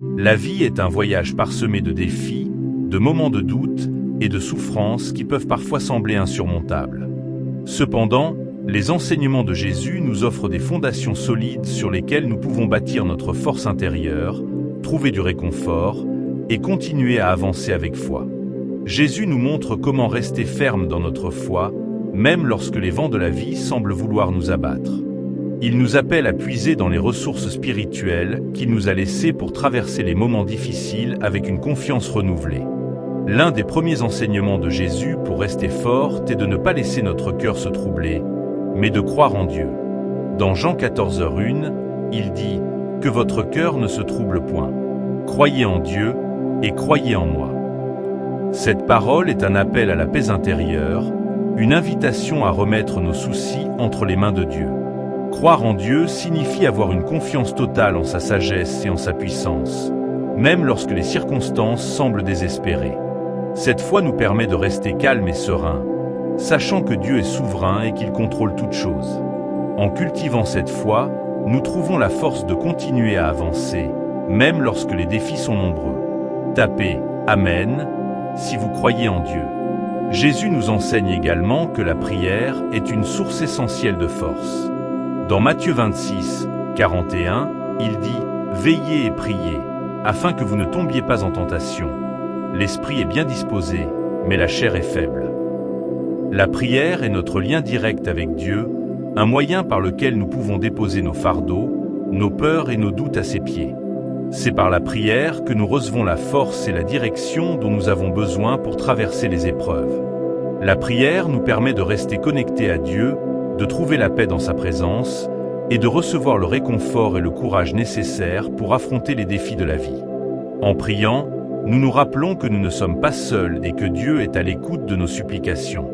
La vie est un voyage parsemé de défis, de moments de doute et de souffrances qui peuvent parfois sembler insurmontables. Cependant, les enseignements de Jésus nous offrent des fondations solides sur lesquelles nous pouvons bâtir notre force intérieure, trouver du réconfort et continuer à avancer avec foi. Jésus nous montre comment rester ferme dans notre foi, même lorsque les vents de la vie semblent vouloir nous abattre. Il nous appelle à puiser dans les ressources spirituelles qu'il nous a laissées pour traverser les moments difficiles avec une confiance renouvelée. L'un des premiers enseignements de Jésus pour rester forte est de ne pas laisser notre cœur se troubler, mais de croire en Dieu. Dans Jean 14h1, il dit « Que votre cœur ne se trouble point. Croyez en Dieu et croyez en moi. » Cette parole est un appel à la paix intérieure, une invitation à remettre nos soucis entre les mains de Dieu. Croire en Dieu signifie avoir une confiance totale en sa sagesse et en sa puissance, même lorsque les circonstances semblent désespérées. Cette foi nous permet de rester calme et serein, sachant que Dieu est souverain et qu'il contrôle toutes choses. En cultivant cette foi, nous trouvons la force de continuer à avancer, même lorsque les défis sont nombreux. Tapez « Amen » si vous croyez en Dieu. Jésus nous enseigne également que la prière est une source essentielle de force. Dans Matthieu 26, 41, il dit « Veillez et priez, afin que vous ne tombiez pas en tentation. L'esprit est bien disposé, mais la chair est faible. » La prière est notre lien direct avec Dieu, un moyen par lequel nous pouvons déposer nos fardeaux, nos peurs et nos doutes à ses pieds. C'est par la prière que nous recevons la force et la direction dont nous avons besoin pour traverser les épreuves. La prière nous permet de rester connectés à Dieu, de trouver la paix dans sa présence et de recevoir le réconfort et le courage nécessaires pour affronter les défis de la vie. En priant, nous nous rappelons que nous ne sommes pas seuls et que Dieu est à l'écoute de nos supplications.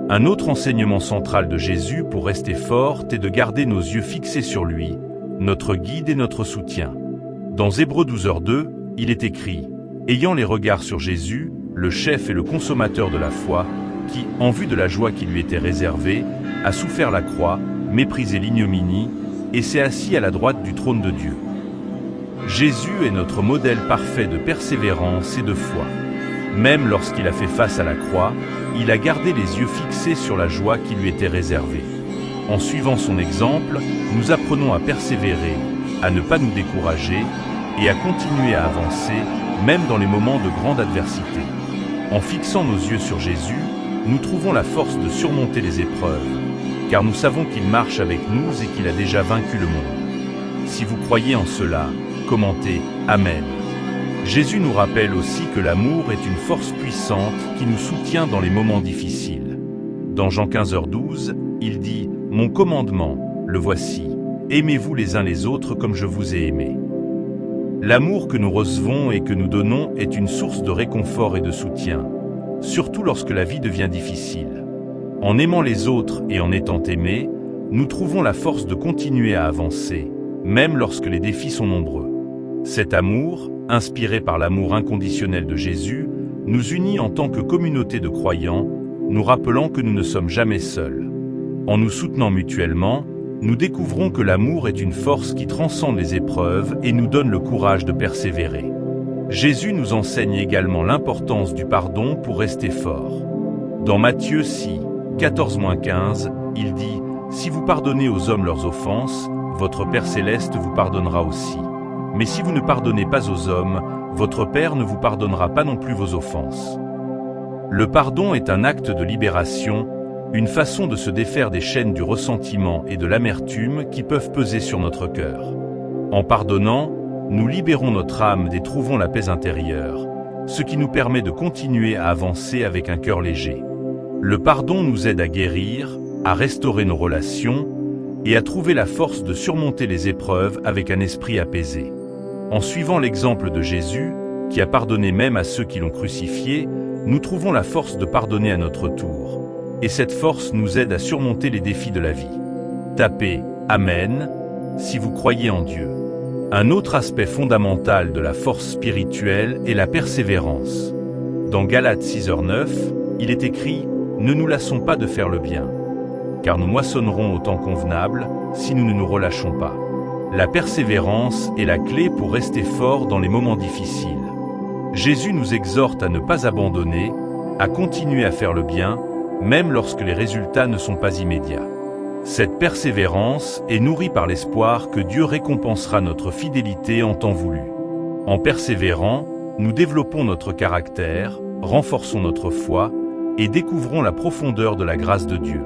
Un autre enseignement central de Jésus pour rester forte est de garder nos yeux fixés sur lui, notre guide et notre soutien. Dans Hébreux 12h2, il est écrit « Ayant les regards sur Jésus, le chef et le consommateur de la foi, qui, en vue de la joie qui lui était réservée, a souffert la croix, méprisé l'ignominie, et s'est assis à la droite du trône de Dieu. » Jésus est notre modèle parfait de persévérance et de foi. Même lorsqu'il a fait face à la croix, il a gardé les yeux fixés sur la joie qui lui était réservée. En suivant son exemple, nous apprenons à persévérer, à ne pas nous décourager et à continuer à avancer, même dans les moments de grande adversité. En fixant nos yeux sur Jésus, nous trouvons la force de surmonter les épreuves, car nous savons qu'il marche avec nous et qu'il a déjà vaincu le monde. Si vous croyez en cela, commentez « Amen ». Jésus nous rappelle aussi que l'amour est une force puissante qui nous soutient dans les moments difficiles. Dans Jean 15h12, il dit « Mon commandement, le voici, aimez-vous les uns les autres comme je vous ai aimé. » L'amour que nous recevons et que nous donnons est une source de réconfort et de soutien, surtout lorsque la vie devient difficile. En aimant les autres et en étant aimés, nous trouvons la force de continuer à avancer, même lorsque les défis sont nombreux. Cet amour, inspiré par l'amour inconditionnel de Jésus, nous unit en tant que communauté de croyants, nous rappelant que nous ne sommes jamais seuls. En nous soutenant mutuellement, nous découvrons que l'amour est une force qui transcende les épreuves et nous donne le courage de persévérer. Jésus nous enseigne également l'importance du pardon pour rester fort. Dans Matthieu 6, 14-15, il dit « Si vous pardonnez aux hommes leurs offenses, votre Père céleste vous pardonnera aussi. Mais si vous ne pardonnez pas aux hommes, votre Père ne vous pardonnera pas non plus vos offenses. » Le pardon est un acte de libération, une façon de se défaire des chaînes du ressentiment et de l'amertume qui peuvent peser sur notre cœur. En pardonnant, nous libérons notre âme et trouvons la paix intérieure, ce qui nous permet de continuer à avancer avec un cœur léger. Le pardon nous aide à guérir, à restaurer nos relations et à trouver la force de surmonter les épreuves avec un esprit apaisé. En suivant l'exemple de Jésus, qui a pardonné même à ceux qui l'ont crucifié, nous trouvons la force de pardonner à notre tour. Et cette force nous aide à surmonter les défis de la vie. Tapez « Amen » si vous croyez en Dieu. Un autre aspect fondamental de la force spirituelle est la persévérance. Dans Galates 6h9, il est écrit « Ne nous lassons pas de faire le bien, car nous moissonnerons au temps convenable si nous ne nous relâchons pas. » La persévérance est la clé pour rester fort dans les moments difficiles. Jésus nous exhorte à ne pas abandonner, à continuer à faire le bien, même lorsque les résultats ne sont pas immédiats. Cette persévérance est nourrie par l'espoir que Dieu récompensera notre fidélité en temps voulu. En persévérant, nous développons notre caractère, renforçons notre foi et découvrons la profondeur de la grâce de Dieu.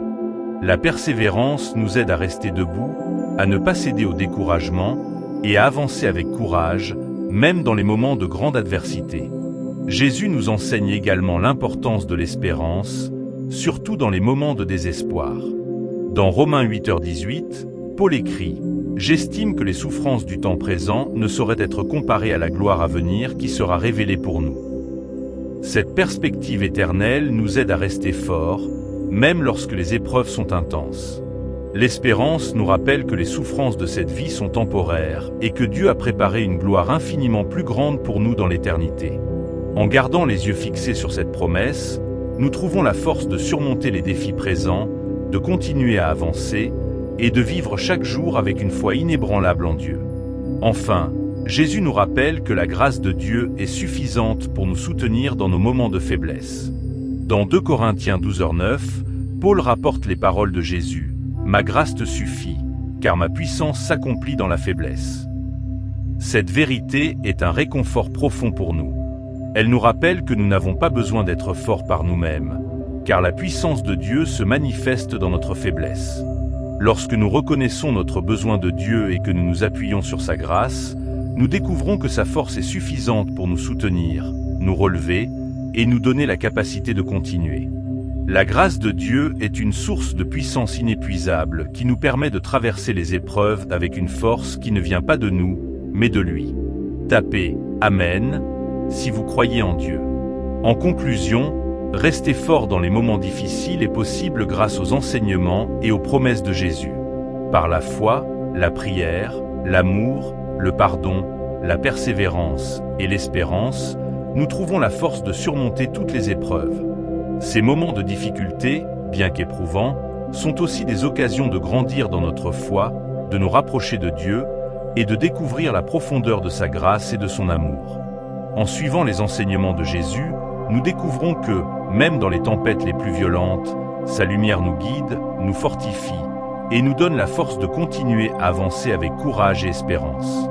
La persévérance nous aide à rester debout, à ne pas céder au découragement et à avancer avec courage, même dans les moments de grande adversité. Jésus nous enseigne également l'importance de l'espérance, surtout dans les moments de désespoir. Dans Romains 8h18, Paul écrit « J'estime que les souffrances du temps présent ne sauraient être comparées à la gloire à venir qui sera révélée pour nous. » Cette perspective éternelle nous aide à rester forts, même lorsque les épreuves sont intenses. L'espérance nous rappelle que les souffrances de cette vie sont temporaires et que Dieu a préparé une gloire infiniment plus grande pour nous dans l'éternité. En gardant les yeux fixés sur cette promesse, nous trouvons la force de surmonter les défis présents, de continuer à avancer et de vivre chaque jour avec une foi inébranlable en Dieu. Enfin, Jésus nous rappelle que la grâce de Dieu est suffisante pour nous soutenir dans nos moments de faiblesse. Dans 2 Corinthiens 12h9, Paul rapporte les paroles de Jésus. « Ma grâce te suffit, car ma puissance s'accomplit dans la faiblesse. » Cette vérité est un réconfort profond pour nous. Elle nous rappelle que nous n'avons pas besoin d'être forts par nous-mêmes, car la puissance de Dieu se manifeste dans notre faiblesse. Lorsque nous reconnaissons notre besoin de Dieu et que nous nous appuyons sur sa grâce, nous découvrons que sa force est suffisante pour nous soutenir, nous relever et nous donner la capacité de continuer. La grâce de Dieu est une source de puissance inépuisable qui nous permet de traverser les épreuves avec une force qui ne vient pas de nous, mais de lui. Tapez « Amen » si vous croyez en Dieu. En conclusion, rester fort dans les moments difficiles est possible grâce aux enseignements et aux promesses de Jésus. Par la foi, la prière, l'amour, le pardon, la persévérance et l'espérance, nous trouvons la force de surmonter toutes les épreuves. Ces moments de difficulté, bien qu'éprouvants, sont aussi des occasions de grandir dans notre foi, de nous rapprocher de Dieu et de découvrir la profondeur de sa grâce et de son amour. En suivant les enseignements de Jésus, nous découvrons que, même dans les tempêtes les plus violentes, sa lumière nous guide, nous fortifie et nous donne la force de continuer à avancer avec courage et espérance.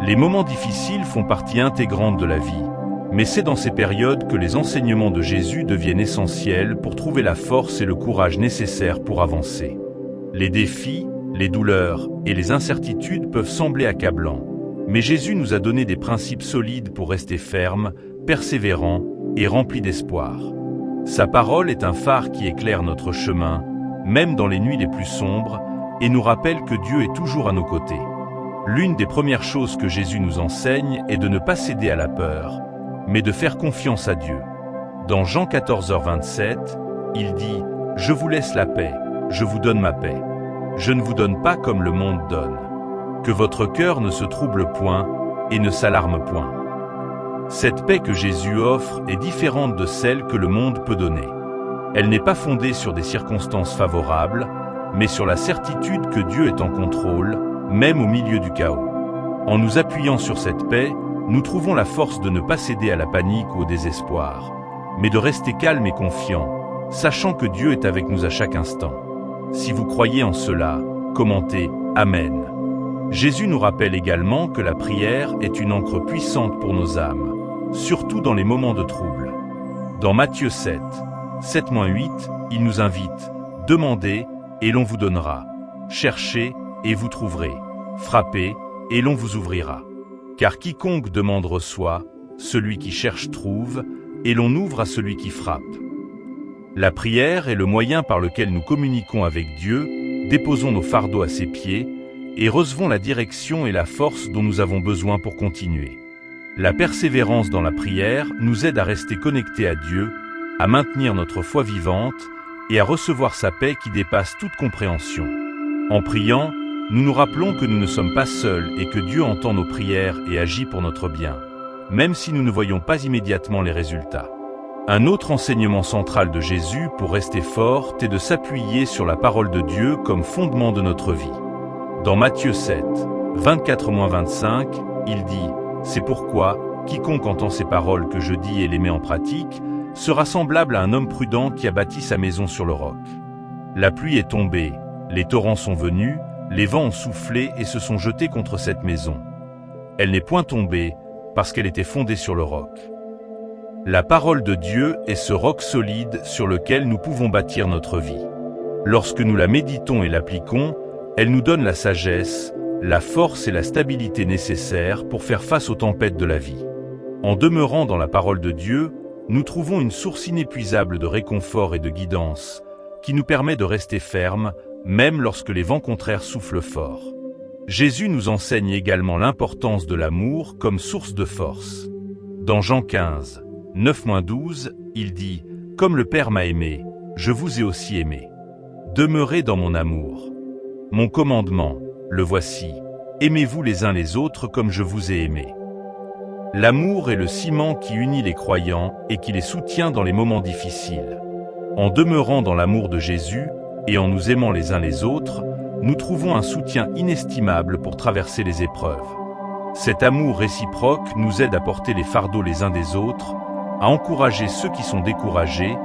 Les moments difficiles font partie intégrante de la vie, mais c'est dans ces périodes que les enseignements de Jésus deviennent essentiels pour trouver la force et le courage nécessaires pour avancer. Les défis, les douleurs et les incertitudes peuvent sembler accablants, mais Jésus nous a donné des principes solides pour rester fermes, persévérants et remplis d'espoir. Sa parole est un phare qui éclaire notre chemin, même dans les nuits les plus sombres, et nous rappelle que Dieu est toujours à nos côtés. L'une des premières choses que Jésus nous enseigne est de ne pas céder à la peur, mais de faire confiance à Dieu. Dans Jean 14h27, il dit « Je vous laisse la paix, je vous donne ma paix. Je ne vous donne pas comme le monde donne. Que votre cœur ne se trouble point et ne s'alarme point. » Cette paix que Jésus offre est différente de celle que le monde peut donner. Elle n'est pas fondée sur des circonstances favorables, mais sur la certitude que Dieu est en contrôle, même au milieu du chaos. En nous appuyant sur cette paix, nous trouvons la force de ne pas céder à la panique ou au désespoir, mais de rester calme et confiant, sachant que Dieu est avec nous à chaque instant. Si vous croyez en cela, commentez « Amen ». Jésus nous rappelle également que la prière est une ancre puissante pour nos âmes, surtout dans les moments de trouble. Dans Matthieu 7, 7-8, il nous invite « Demandez et l'on vous donnera. Cherchez et vous trouverez. Frappez et l'on vous ouvrira. Car quiconque demande reçoit, celui qui cherche trouve, et l'on ouvre à celui qui frappe. » La prière est le moyen par lequel nous communiquons avec Dieu, déposons nos fardeaux à ses pieds et recevons la direction et la force dont nous avons besoin pour continuer. La persévérance dans la prière nous aide à rester connectés à Dieu, à maintenir notre foi vivante et à recevoir sa paix qui dépasse toute compréhension. En priant, nous nous rappelons que nous ne sommes pas seuls et que Dieu entend nos prières et agit pour notre bien, même si nous ne voyons pas immédiatement les résultats. Un autre enseignement central de Jésus pour rester fort est de s'appuyer sur la parole de Dieu comme fondement de notre vie. Dans Matthieu 7, 24-25, il dit « C'est pourquoi, quiconque entend ces paroles que je dis et les met en pratique, sera semblable à un homme prudent qui a bâti sa maison sur le roc. La pluie est tombée, les torrents sont venus, les vents ont soufflé et se sont jetés contre cette maison. Elle n'est point tombée, parce qu'elle était fondée sur le roc. » La parole de Dieu est ce roc solide sur lequel nous pouvons bâtir notre vie. Lorsque nous la méditons et l'appliquons, elle nous donne la sagesse, la force et la stabilité nécessaires pour faire face aux tempêtes de la vie. En demeurant dans la parole de Dieu, nous trouvons une source inépuisable de réconfort et de guidance, qui nous permet de rester fermes, même lorsque les vents contraires soufflent fort. Jésus nous enseigne également l'importance de l'amour comme source de force. Dans Jean 15, 9-12, il dit « Comme le Père m'a aimé, je vous ai aussi aimé. Demeurez dans mon amour. Mon commandement, le voici, aimez-vous les uns les autres comme je vous ai aimé. » L'amour est le ciment qui unit les croyants et qui les soutient dans les moments difficiles. En demeurant dans l'amour de Jésus et en nous aimant les uns les autres, nous trouvons un soutien inestimable pour traverser les épreuves. Cet amour réciproque nous aide à porter les fardeaux les uns des autres, à encourager ceux qui sont découragés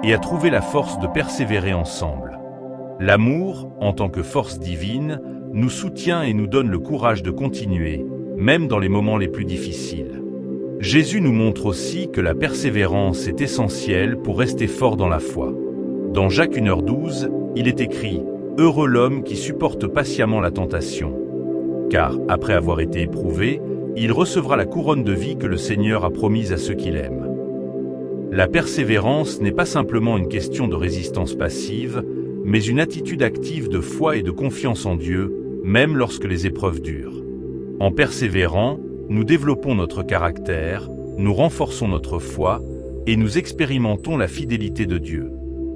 et à trouver la force de persévérer ensemble. L'amour, en tant que force divine, nous soutient et nous donne le courage de continuer, même dans les moments les plus difficiles. Jésus nous montre aussi que la persévérance est essentielle pour rester fort dans la foi. Dans Jacques 1h12, il est écrit « Heureux l'homme qui supporte patiemment la tentation, car, après avoir été éprouvé, il recevra la couronne de vie que le Seigneur a promise à ceux qui l'aiment. » La persévérance n'est pas simplement une question de résistance passive, mais une attitude active de foi et de confiance en Dieu, même lorsque les épreuves durent. En persévérant, nous développons notre caractère, nous renforçons notre foi et nous expérimentons la fidélité de Dieu.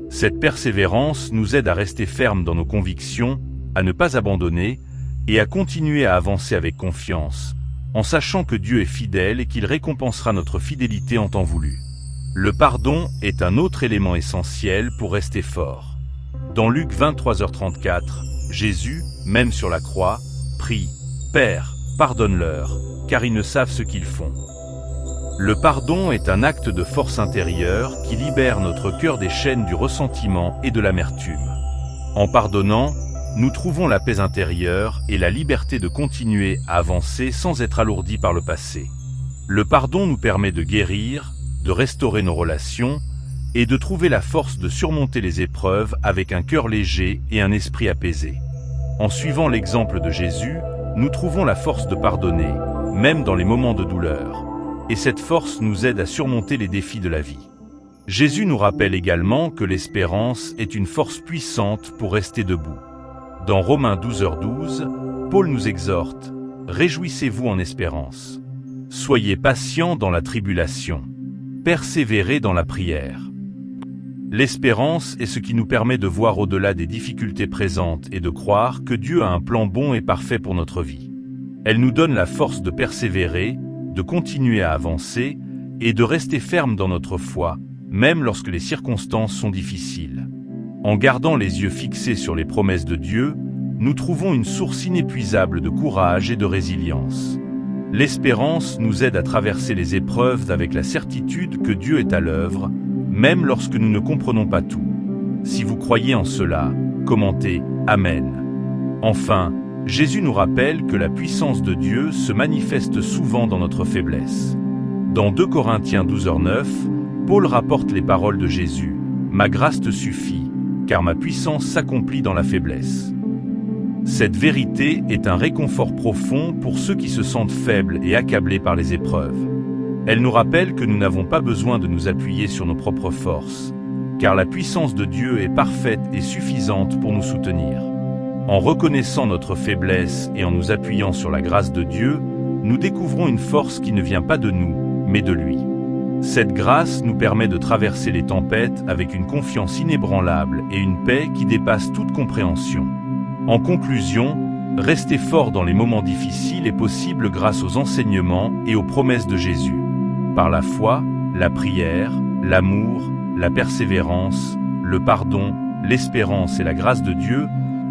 Cette persévérance nous aide à rester fermes dans nos convictions, à ne pas abandonner et à continuer à avancer avec confiance, en sachant que Dieu est fidèle et qu'il récompensera notre fidélité en temps voulu. Le pardon est un autre élément essentiel pour rester fort. Dans Luc 23h34, Jésus, même sur la croix, prie « Père, pardonne-leur, car ils ne savent ce qu'ils font. » Le pardon est un acte de force intérieure qui libère notre cœur des chaînes du ressentiment et de l'amertume. En pardonnant, nous trouvons la paix intérieure et la liberté de continuer à avancer sans être alourdis par le passé. Le pardon nous permet de guérir, de restaurer nos relations et de trouver la force de surmonter les épreuves avec un cœur léger et un esprit apaisé. En suivant l'exemple de Jésus, nous trouvons la force de pardonner, même dans les moments de douleur, et cette force nous aide à surmonter les défis de la vie. Jésus nous rappelle également que l'espérance est une force puissante pour rester debout. Dans Romains 12h12, Paul nous exhorte « Réjouissez-vous en espérance. Soyez patients dans la tribulation. Persévérez dans la prière. » L'espérance est ce qui nous permet de voir au-delà des difficultés présentes et de croire que Dieu a un plan bon et parfait pour notre vie. Elle nous donne la force de persévérer, de continuer à avancer et de rester ferme dans notre foi, même lorsque les circonstances sont difficiles. En gardant les yeux fixés sur les promesses de Dieu, nous trouvons une source inépuisable de courage et de résilience. L'espérance nous aide à traverser les épreuves avec la certitude que Dieu est à l'œuvre, même lorsque nous ne comprenons pas tout. Si vous croyez en cela, commentez « Amen ». Enfin, Jésus nous rappelle que la puissance de Dieu se manifeste souvent dans notre faiblesse. Dans 2 Corinthiens 12h9, Paul rapporte les paroles de Jésus « Ma grâce te suffit, car ma puissance s'accomplit dans la faiblesse ». Cette vérité est un réconfort profond pour ceux qui se sentent faibles et accablés par les épreuves. Elle nous rappelle que nous n'avons pas besoin de nous appuyer sur nos propres forces, car la puissance de Dieu est parfaite et suffisante pour nous soutenir. En reconnaissant notre faiblesse et en nous appuyant sur la grâce de Dieu, nous découvrons une force qui ne vient pas de nous, mais de lui. Cette grâce nous permet de traverser les tempêtes avec une confiance inébranlable et une paix qui dépasse toute compréhension. En conclusion, rester fort dans les moments difficiles est possible grâce aux enseignements et aux promesses de Jésus. Par la foi, la prière, l'amour, la persévérance, le pardon, l'espérance et la grâce de Dieu,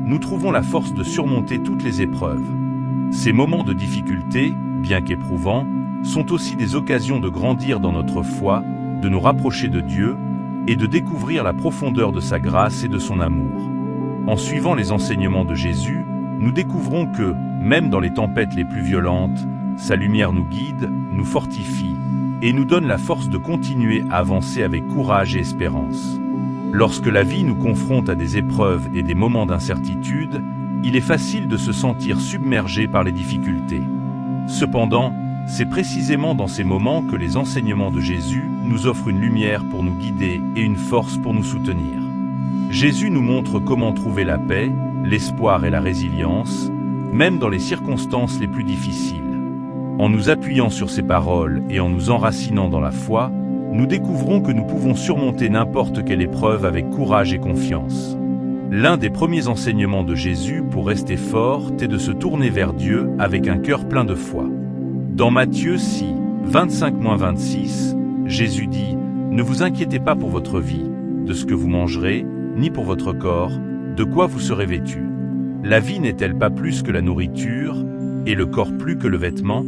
nous trouvons la force de surmonter toutes les épreuves. Ces moments de difficulté, bien qu'éprouvants, sont aussi des occasions de grandir dans notre foi, de nous rapprocher de Dieu et de découvrir la profondeur de sa grâce et de son amour. En suivant les enseignements de Jésus, nous découvrons que, même dans les tempêtes les plus violentes, sa lumière nous guide, nous fortifie et nous donne la force de continuer à avancer avec courage et espérance. Lorsque la vie nous confronte à des épreuves et des moments d'incertitude, il est facile de se sentir submergé par les difficultés. Cependant, c'est précisément dans ces moments que les enseignements de Jésus nous offrent une lumière pour nous guider et une force pour nous soutenir. Jésus nous montre comment trouver la paix, l'espoir et la résilience, même dans les circonstances les plus difficiles. En nous appuyant sur ses paroles et en nous enracinant dans la foi, nous découvrons que nous pouvons surmonter n'importe quelle épreuve avec courage et confiance. L'un des premiers enseignements de Jésus pour rester fort est de se tourner vers Dieu avec un cœur plein de foi. Dans Matthieu 6, 25-26, Jésus dit « Ne vous inquiétez pas pour votre vie, de ce que vous mangerez, ni pour votre corps, de quoi vous serez vêtus. La vie n'est-elle pas plus que la nourriture, et le corps plus que le vêtement?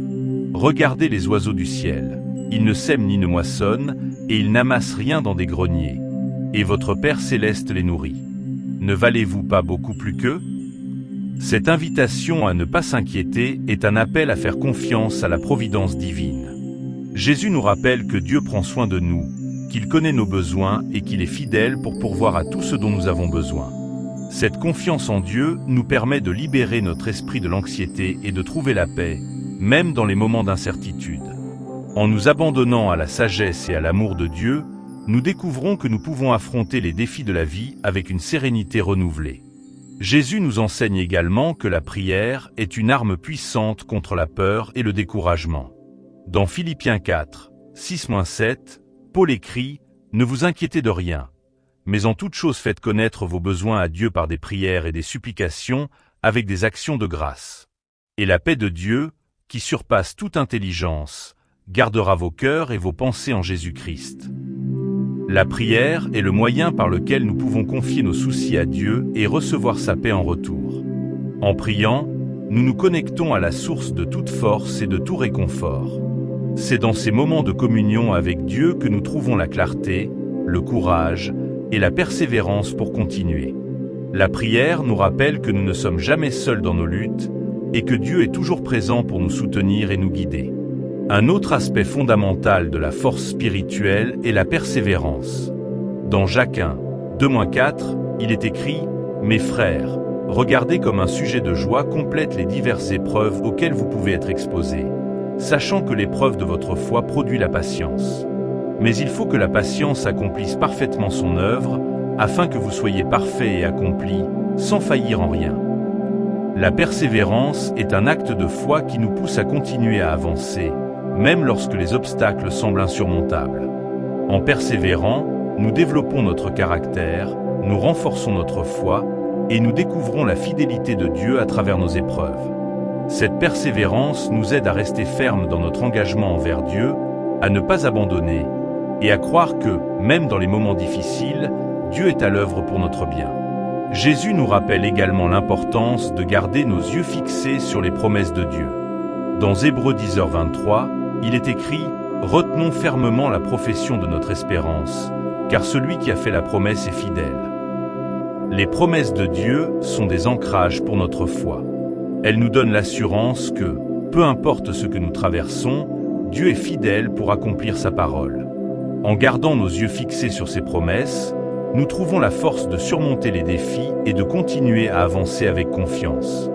Regardez les oiseaux du ciel. Ils ne sèment ni ne moissonnent, et ils n'amassent rien dans des greniers. Et votre Père céleste les nourrit. Ne valez-vous pas beaucoup plus qu'eux? » Cette invitation à ne pas s'inquiéter est un appel à faire confiance à la providence divine. Jésus nous rappelle que Dieu prend soin de nous, qu'il connaît nos besoins et qu'il est fidèle pour pourvoir à tout ce dont nous avons besoin. Cette confiance en Dieu nous permet de libérer notre esprit de l'anxiété et de trouver la paix, même dans les moments d'incertitude. En nous abandonnant à la sagesse et à l'amour de Dieu, nous découvrons que nous pouvons affronter les défis de la vie avec une sérénité renouvelée. Jésus nous enseigne également que la prière est une arme puissante contre la peur et le découragement. Dans Philippiens 4, 6-7, Paul écrit « Ne vous inquiétez de rien, mais en toute chose faites connaître vos besoins à Dieu par des prières et des supplications avec des actions de grâce. Et la paix de Dieu, qui surpasse toute intelligence, gardera vos cœurs et vos pensées en Jésus-Christ. » La prière est le moyen par lequel nous pouvons confier nos soucis à Dieu et recevoir sa paix en retour. En priant, nous nous connectons à la source de toute force et de tout réconfort. C'est dans ces moments de communion avec Dieu que nous trouvons la clarté, le courage et la persévérance pour continuer. La prière nous rappelle que nous ne sommes jamais seuls dans nos luttes et que Dieu est toujours présent pour nous soutenir et nous guider. Un autre aspect fondamental de la force spirituelle est la persévérance. Dans Jacques 1, 2-4, il est écrit « Mes frères, regardez comme un sujet de joie complète les diverses épreuves auxquelles vous pouvez être exposés, sachant que l'épreuve de votre foi produit la patience. Mais il faut que la patience accomplisse parfaitement son œuvre, afin que vous soyez parfaits et accomplis, sans faillir en rien. » La persévérance est un acte de foi qui nous pousse à continuer à avancer, même lorsque les obstacles semblent insurmontables. En persévérant, nous développons notre caractère, nous renforçons notre foi et nous découvrons la fidélité de Dieu à travers nos épreuves. Cette persévérance nous aide à rester fermes dans notre engagement envers Dieu, à ne pas abandonner et à croire que, même dans les moments difficiles, Dieu est à l'œuvre pour notre bien. Jésus nous rappelle également l'importance de garder nos yeux fixés sur les promesses de Dieu. Dans Hébreux 10h23, il est écrit « Retenons fermement la profession de notre espérance, car celui qui a fait la promesse est fidèle. » Les promesses de Dieu sont des ancrages pour notre foi. Elles nous donnent l'assurance que, peu importe ce que nous traversons, Dieu est fidèle pour accomplir sa parole. En gardant nos yeux fixés sur ses promesses, nous trouvons la force de surmonter les défis et de continuer à avancer avec confiance.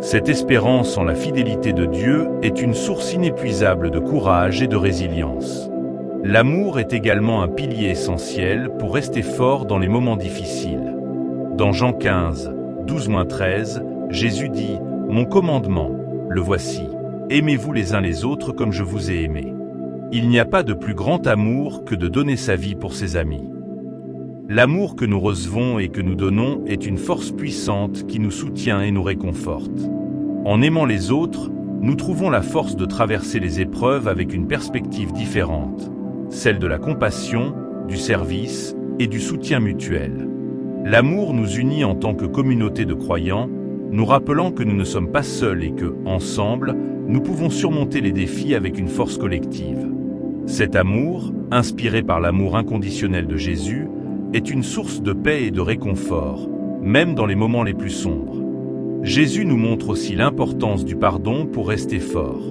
Cette espérance en la fidélité de Dieu est une source inépuisable de courage et de résilience. L'amour est également un pilier essentiel pour rester fort dans les moments difficiles. Dans Jean 15, 12-13, Jésus dit « Mon commandement, le voici, aimez-vous les uns les autres comme je vous ai aimé. Il n'y a pas de plus grand amour que de donner sa vie pour ses amis. » L'amour que nous recevons et que nous donnons est une force puissante qui nous soutient et nous réconforte. En aimant les autres, nous trouvons la force de traverser les épreuves avec une perspective différente, celle de la compassion, du service et du soutien mutuel. L'amour nous unit en tant que communauté de croyants, nous rappelant que nous ne sommes pas seuls et que, ensemble, nous pouvons surmonter les défis avec une force collective. Cet amour, inspiré par l'amour inconditionnel de Jésus, est une source de paix et de réconfort, même dans les moments les plus sombres. Jésus nous montre aussi l'importance du pardon pour rester fort.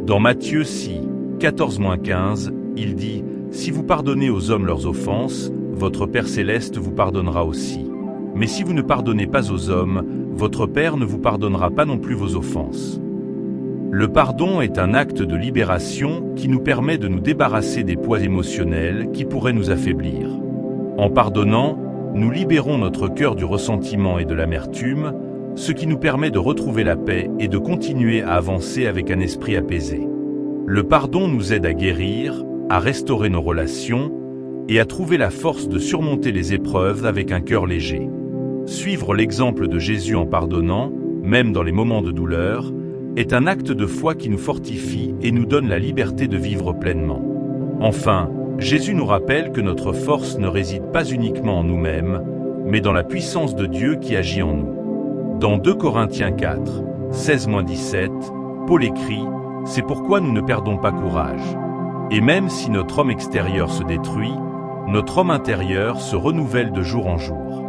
Dans Matthieu 6, 14-15, il dit « Si vous pardonnez aux hommes leurs offenses, votre Père céleste vous pardonnera aussi. Mais si vous ne pardonnez pas aux hommes, votre Père ne vous pardonnera pas non plus vos offenses. » Le pardon est un acte de libération qui nous permet de nous débarrasser des poids émotionnels qui pourraient nous affaiblir. En pardonnant, nous libérons notre cœur du ressentiment et de l'amertume, ce qui nous permet de retrouver la paix et de continuer à avancer avec un esprit apaisé. Le pardon nous aide à guérir, à restaurer nos relations et à trouver la force de surmonter les épreuves avec un cœur léger. Suivre l'exemple de Jésus en pardonnant, même dans les moments de douleur, est un acte de foi qui nous fortifie et nous donne la liberté de vivre pleinement. Enfin, Jésus nous rappelle que notre force ne réside pas uniquement en nous-mêmes, mais dans la puissance de Dieu qui agit en nous. Dans 2 Corinthiens 4, 16-17, Paul écrit « C'est pourquoi nous ne perdons pas courage. Et même si notre homme extérieur se détruit, notre homme intérieur se renouvelle de jour en jour.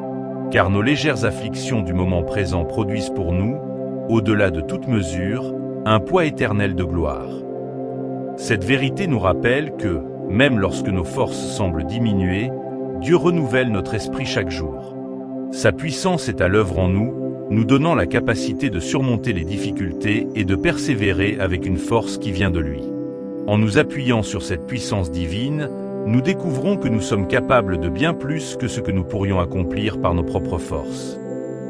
Car nos légères afflictions du moment présent produisent pour nous, au-delà de toute mesure, un poids éternel de gloire. » Cette vérité nous rappelle que, même lorsque nos forces semblent diminuer, Dieu renouvelle notre esprit chaque jour. Sa puissance est à l'œuvre en nous, nous donnant la capacité de surmonter les difficultés et de persévérer avec une force qui vient de lui. En nous appuyant sur cette puissance divine, nous découvrons que nous sommes capables de bien plus que ce que nous pourrions accomplir par nos propres forces.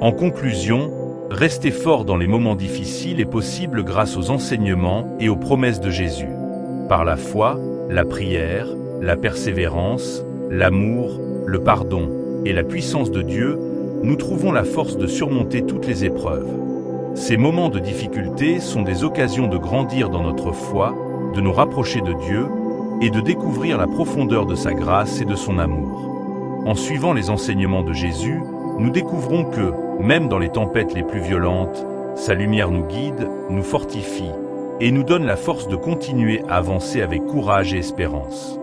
En conclusion, rester fort dans les moments difficiles est possible grâce aux enseignements et aux promesses de Jésus. Par la foi, la prière, la persévérance, l'amour, le pardon et la puissance de Dieu, nous trouvons la force de surmonter toutes les épreuves. Ces moments de difficulté sont des occasions de grandir dans notre foi, de nous rapprocher de Dieu et de découvrir la profondeur de sa grâce et de son amour. En suivant les enseignements de Jésus, nous découvrons que, même dans les tempêtes les plus violentes, sa lumière nous guide, nous fortifie et nous donne la force de continuer à avancer avec courage et espérance.